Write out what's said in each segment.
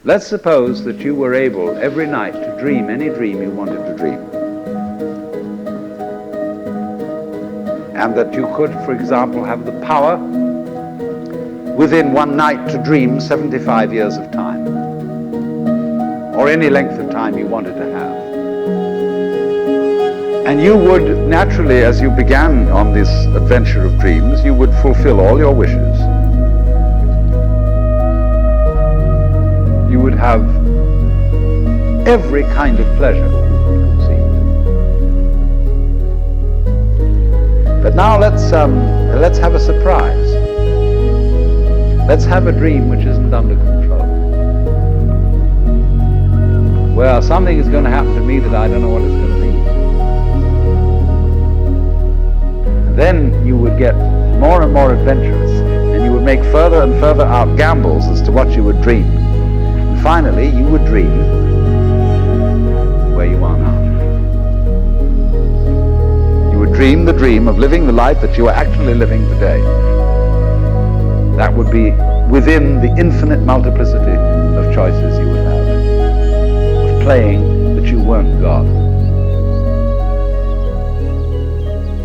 Let's suppose that you were able every night to dream any dream you wanted to dream. And that you could, for example, have the power within one night to dream 75 years of time, or any length of time you wanted to have. And you would naturally, as you began on this adventure of dreams, you would fulfill all your wishes. You would have every kind of pleasure you could conceive. But now let's have a surprise. Let's have a dream which isn't under control, where something is going to happen to me that I don't know what it's going to be. And then you would get more and more adventurous, and you would make further and further out gambles as to what you would dream. And finally, you would dream where you are now. You would dream the dream of living the life that you are actually living today. That would be within the infinite multiplicity of choices you would have, of playing that you weren't God.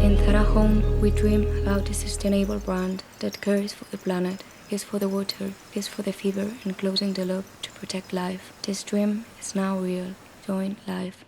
In Zara Home, we dream about a sustainable brand that cares for the planet, cares for the water, cares for the fever, and closing the loop to protect life. This dream is now real. Join life.